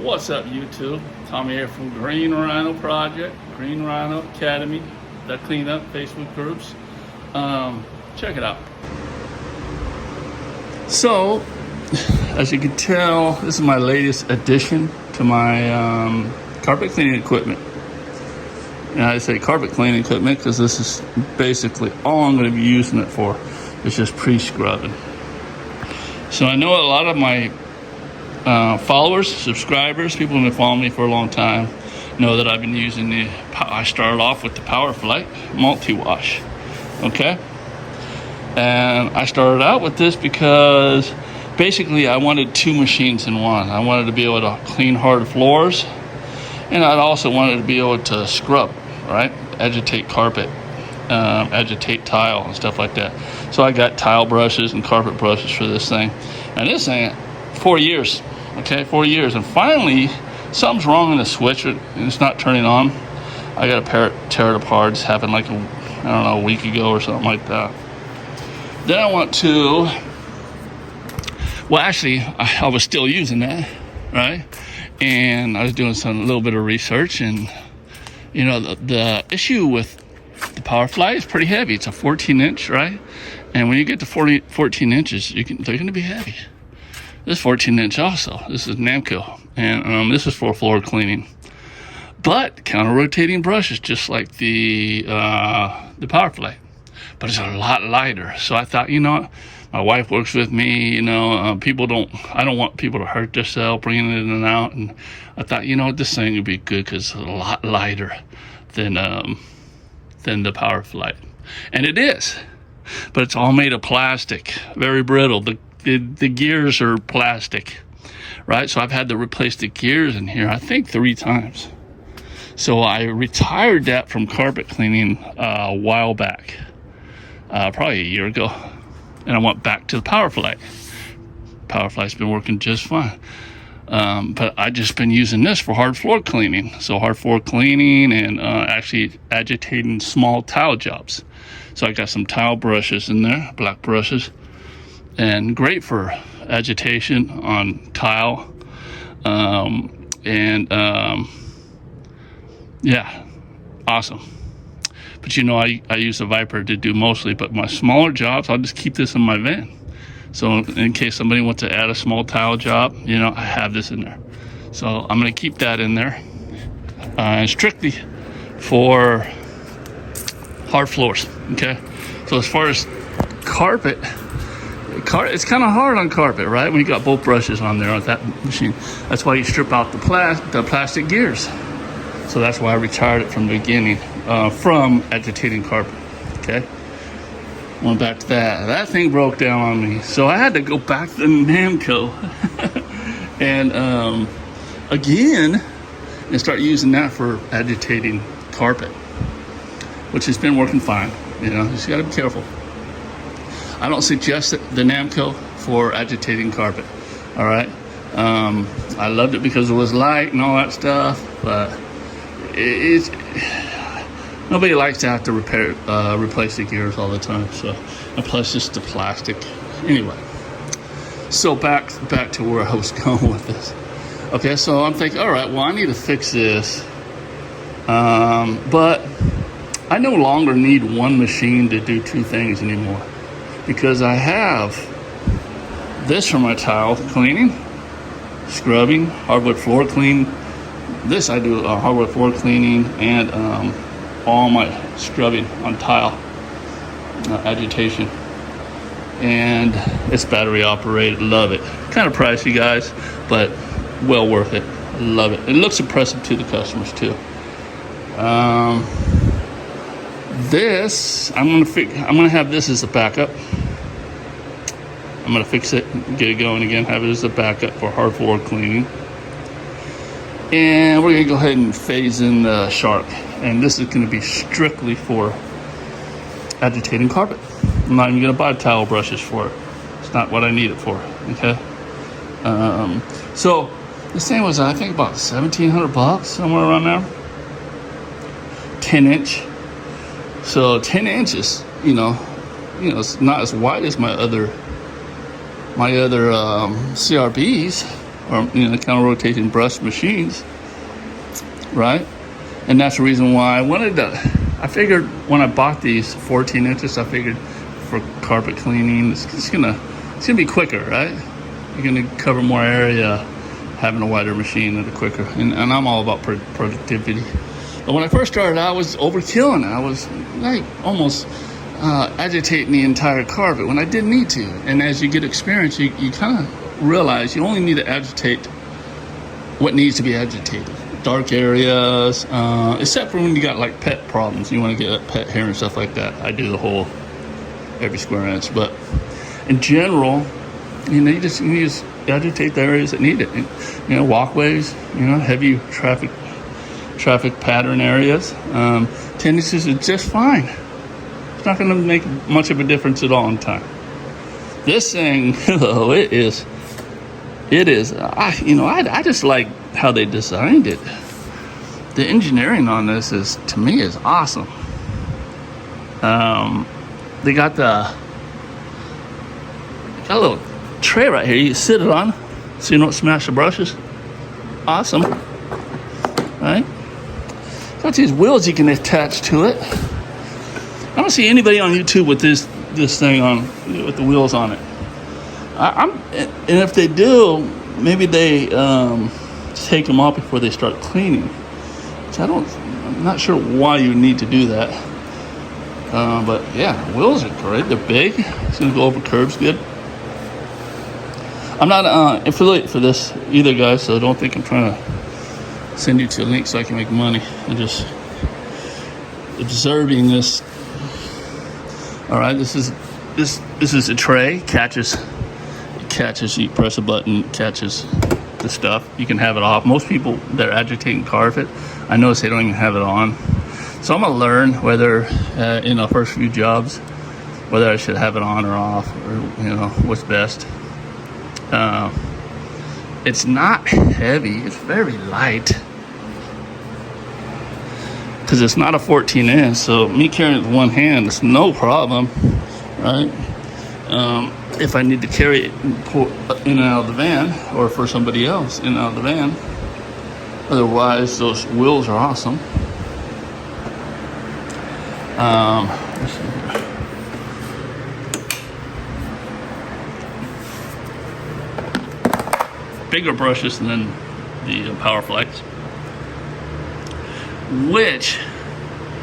What's up, YouTube? Tommy here from Green Rhino Project, Green Rhino Academy, that cleanup Facebook groups. Check it out. So, as you can tell, this is my latest addition to my carpet cleaning equipment. And I say carpet cleaning equipment because this is basically all I'm going to be using it for. It's just pre-scrubbing. So I know a lot of my followers, subscribers, people who've been following me for a long time know that I've been using I started off with the Power Flight multi-wash, okay? And I started out with this because basically I wanted two machines in one. I wanted to be able to clean hard floors, and I also wanted to be able to scrub, right? Agitate carpet, agitate tile and stuff like that. So I got tile brushes and carpet brushes for this thing. And this thing, 4 years, okay, 4 years. And finally, something's wrong in the switch and it's not turning on. I got to tear it apart. It's happened like, a week ago or something like that. Then I want to, well, actually, I was still using that, right? And I was doing a little bit of research, and, you know, the issue with the Power Fly is pretty heavy. It's a 14-inch, right? And when you get to 14 inches, they're going to be heavy. This 14-inch also. This is Namco, and this is for floor cleaning. But counter-rotating brushes, just like the Power Fly, but it's a lot lighter. So I thought, you know, my wife works with me. You know, I don't want people to hurt themselves bringing it in and out. And I thought, you know, this thing would be good because it's a lot lighter than the Power Fly, and it is. But it's all made of plastic, very brittle. The gears are plastic, right? So I've had to replace the gears in here, I think 3 times. So I retired that from carpet cleaning a while back, probably a year ago. And I went back to the Power Fly. Power Fly's been working just fine. But I just been using this for hard floor cleaning. So hard floor cleaning and actually agitating small tile jobs. So I got some tile brushes in there, black brushes, and great for agitation on tile. Yeah, awesome. But you know, I use a Viper to do mostly, but my smaller jobs, I'll just keep this in my van. So in case somebody wants to add a small tile job, you know, I have this in there. So I'm going to keep that in there. Strictly for hard floors, okay? So as far as carpet, it's kind of hard on carpet, right? When you got both brushes on there on that machine. That's why you strip out the plastic gears. So that's why I retired it from the beginning, from agitating carpet, okay? Went back to that. That thing broke down on me. So I had to go back to Namco and again, and start using that for agitating carpet, which has been working fine. You know, just gotta be careful. I don't suggest the Namco for agitating carpet. All right. I loved it because it was light and all that stuff, but nobody likes to have to replace the gears all the time. So, and plus just the plastic. Anyway, so back to where I was going with this. Okay, so I'm thinking, all right, well, I need to fix this, but I no longer need one machine to do 2 things anymore, because I have this for my tile cleaning, scrubbing, hardwood floor cleaning. This I do hardwood floor cleaning and all my scrubbing on tile, agitation. And it's battery operated. Love it. Kind of pricey, guys, but well worth it. Love it. It looks impressive to the customers too. This I'm gonna have this as a backup. I'm gonna fix it, get it going again, have it as a backup for hard floor cleaning. And we're gonna go ahead and phase in the Shark. And this is gonna be strictly for agitating carpet. I'm not even gonna buy towel brushes for it. It's not what I need it for, okay? So this thing was, I think, about $1,700, somewhere around there. 10-inch. So 10 inches, you know, it's not as wide as my other CRBs, or the counter rotating brush machines, right? And that's the reason why I wanted to. I figured when I bought these 14 inches, I figured for carpet cleaning, it's gonna be quicker, right? You're gonna cover more area having a wider machine and a quicker. And I'm all about productivity. But when I first started, I was overkilling it. I was like almost agitating the entire carpet when I didn't need to. And as you get experience, you kind of realize you only need to agitate what needs to be agitated. Dark areas, except for when you got like pet problems. You want to get pet hair and stuff like that. I do the whole every square inch. But in general, you just agitate the areas that need it. Walkways, heavy traffic pattern areas. 10 inches is just fine. It's not going to make much of a difference at all in time. This thing, it is. I just like how they designed it. The engineering on this to me is awesome. They got a little tray right here. You sit it on, so you don't smash the brushes. Awesome, right? Got these wheels you can attach to it. I don't see anybody on YouTube with this thing on, with the wheels on it. And if they do, maybe they take them off before they start cleaning. Which I'm not sure why you need to do that. But yeah, wheels are great. They're big. It's gonna go over curbs good. I'm not an affiliate for this either, guys, so don't think I'm trying to send you to a link so I can make money. I'm just observing this. All right, this is a tray. Catches. You press a button, catches the stuff. You can have it off. Most people that are agitating carpet, I notice they don't even have it on. So I'm gonna learn whether in the first few jobs whether I should have it on or off, or what's best. It's not heavy. It's very light because it's not a 14 inch. So me carrying it with one hand, it's no problem, right? If I need to carry it and pull in and out of the van, or for somebody else in and out of the van. Otherwise, those wheels are awesome. Let's see here. Bigger brushes than the Power Flex, which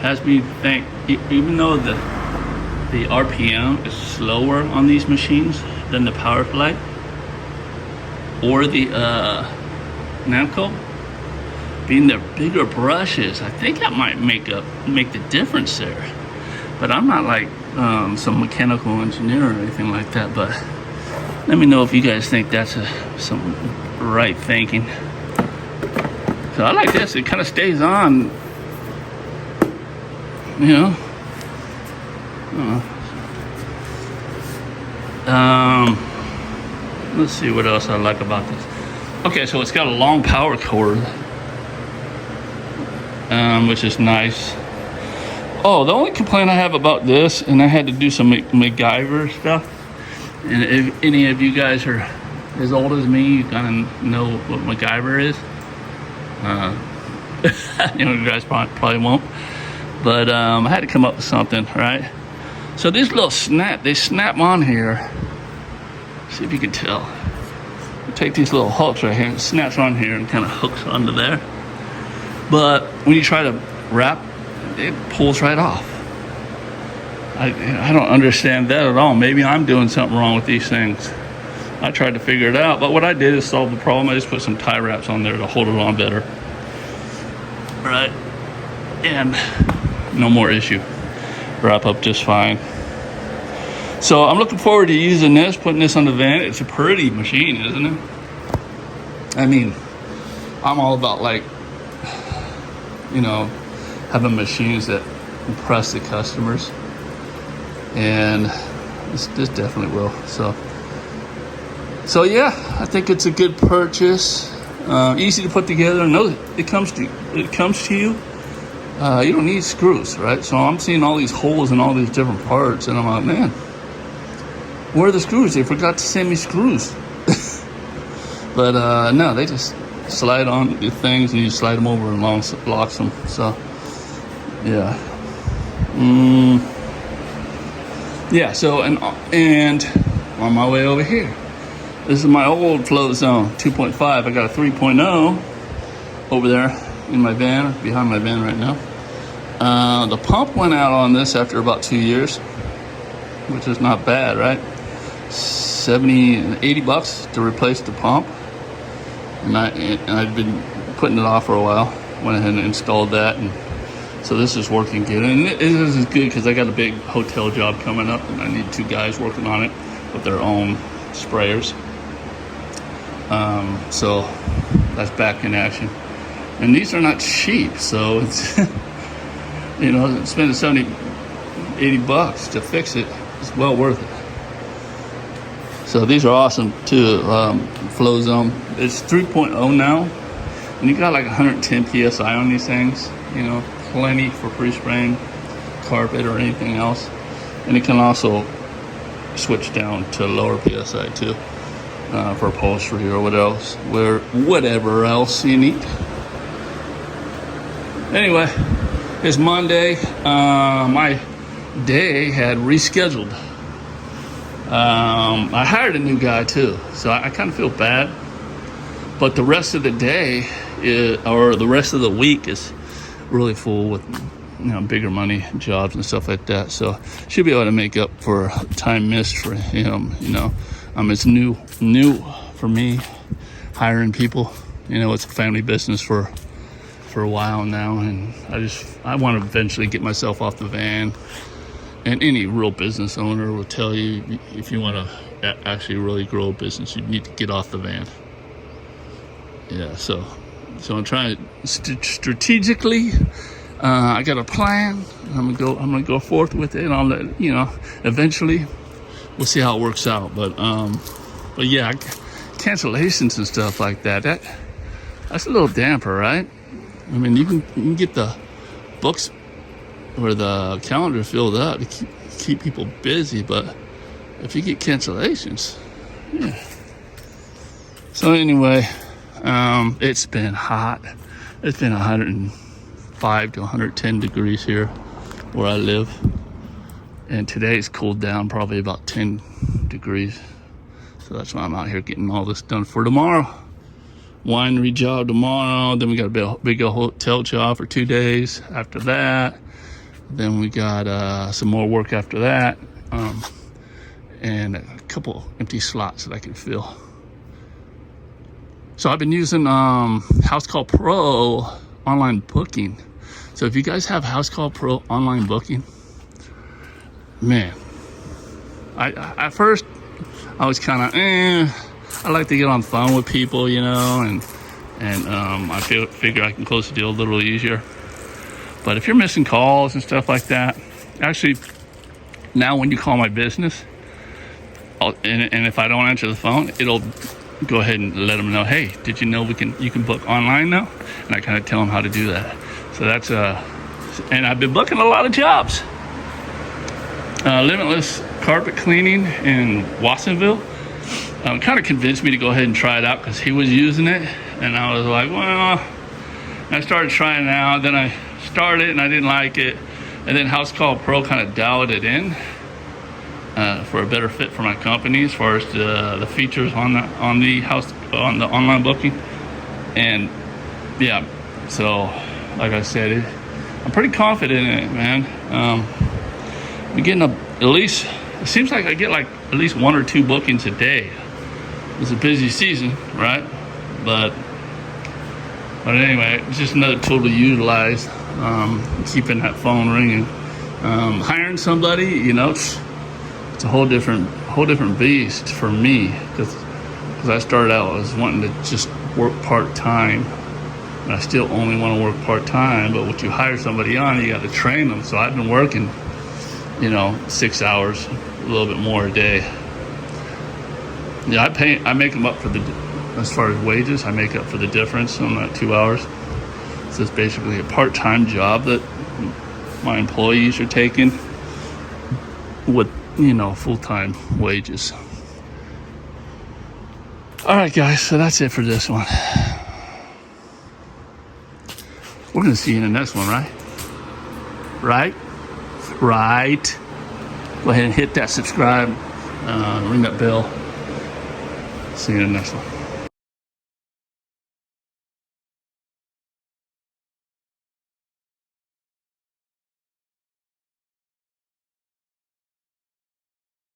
has me think, even though the RPM is slower on these machines than the Power Flex or the Namco, being their bigger brushes, I think that might make the difference there. But I'm not like some mechanical engineer or anything like that, but let me know if you guys think that's some right thinking. So I like this. It kind of stays on, let's see what else I like about this. Okay, so it's got a long power cord, which is nice. Oh, the only complaint I have about this, and I had to do some MacGyver stuff, and if any of you guys are as old as me, you kind of know what MacGyver is. You guys probably won't, but I had to come up with something, right? So these little they snap on here. See if you can tell. You take these little hooks right here, it snaps on here and kind of hooks onto there. But when you try to wrap, it pulls right off. I don't understand that at all. Maybe I'm doing something wrong with these things. I tried to figure it out, but what I did is solve the problem. I just put some tie wraps on there to hold it on better. Right? And no more issue. Wrap up just fine. So I'm looking forward to using this, putting this on the van. It's a pretty machine, isn't it? I mean, I'm all about having machines that impress the customers, and this definitely will. So yeah, I think it's a good purchase. Easy to put together. No, it comes to you. You don't need screws, right? So I'm seeing all these holes in all these different parts, and I'm like, man, where are the screws? They forgot to send me screws. But no, they just slide on the things and you slide them over and locks them. So yeah. Yeah, so and on my way over here, this is my old float zone 2.5. I got a 3.0 over there in my van, behind my van right now. The pump went out on this after about 2 years, which is not bad, right? 80 bucks to replace the pump. And I'd been putting it off for a while. Went ahead and installed that, and so this is working good. And this is good because I got a big hotel job coming up, and I need 2 guys working on it with their own sprayers. So that's back in action. And these are not cheap, so it's you know, spending 70, 80 bucks to fix it is well worth it. So these are awesome too. Flow zone. It's 3.0 now, and you got like 110 psi on these things. You know, plenty for pre-spraying carpet or anything else. And it can also switch down to lower psi too, for upholstery or whatever else you need. Anyway, it's Monday. My day had rescheduled. I hired a new guy too, so I kind of feel bad. But the rest of the day or the rest of the week is really full with, you know, bigger money jobs and stuff like that. So should be able to make up for time missed for him. You know, it's new for me hiring people. You know, it's a family business for a while now, and I want to eventually get myself off the van. And any real business owner will tell you, if you want to actually really grow a business, you need to get off the van. Yeah, so I'm trying to strategically. I got a plan. I'm gonna go forth with it, and I'll let you know. Eventually, we'll see how it works out. But yeah, cancellations and stuff like that's a little damper, right? I mean, you can get the books or the calendar filled up to keep people busy, but if you get cancellations, yeah. So anyway, it's been hot. It's been 105 to 110 degrees here where I live, and today's cooled down probably about 10 degrees. So that's why I'm out here getting all this done for tomorrow. Winery job tomorrow. Then we got a big hotel job for 2 days after that. Then we got some more work after that, and a couple empty slots that I can fill. So I've been using House Call Pro online booking. So if you guys have House Call Pro online booking, man, at first I was kind of I like to get on the phone with people, you know, and I figure I can close the deal a little easier. But if you're missing calls and stuff like that, actually, now when you call my business, and if I don't answer the phone, it'll go ahead and let them know, hey, did you know you can book online now? And I kind of tell them how to do that. So that's and I've been booking a lot of jobs. Limitless carpet cleaning in Watsonville kind of convinced me to go ahead and try it out because he was using it, and I was like, well, I started trying it out. Then I started and I didn't like it, and then House Call Pro kind of dialed it in for a better fit for my company as far as the features on the online booking. And yeah, so like I said, I'm pretty confident in it, man. I'm getting at least, it seems like I get like at least 1 or 2 bookings a day. It's a busy season, right? But anyway, it's just another tool to utilize, keeping that phone ringing. Hiring somebody, you know, it's a whole different beast for me, because I started out, I was wanting to just work part-time, and I still only want to work part-time. But when you hire somebody on, you got to train them. So I've been working, you know, 6 hours, a little bit more a day. Yeah, I make them up as far as wages, I make up for the difference on that 2 hours. So it's basically a part-time job that my employees are taking with, you know, full-time wages. All right, guys, so that's it for this one. We're going to see you in the next one, right? Right. Go ahead and hit that subscribe, ring that bell. See you in the next one.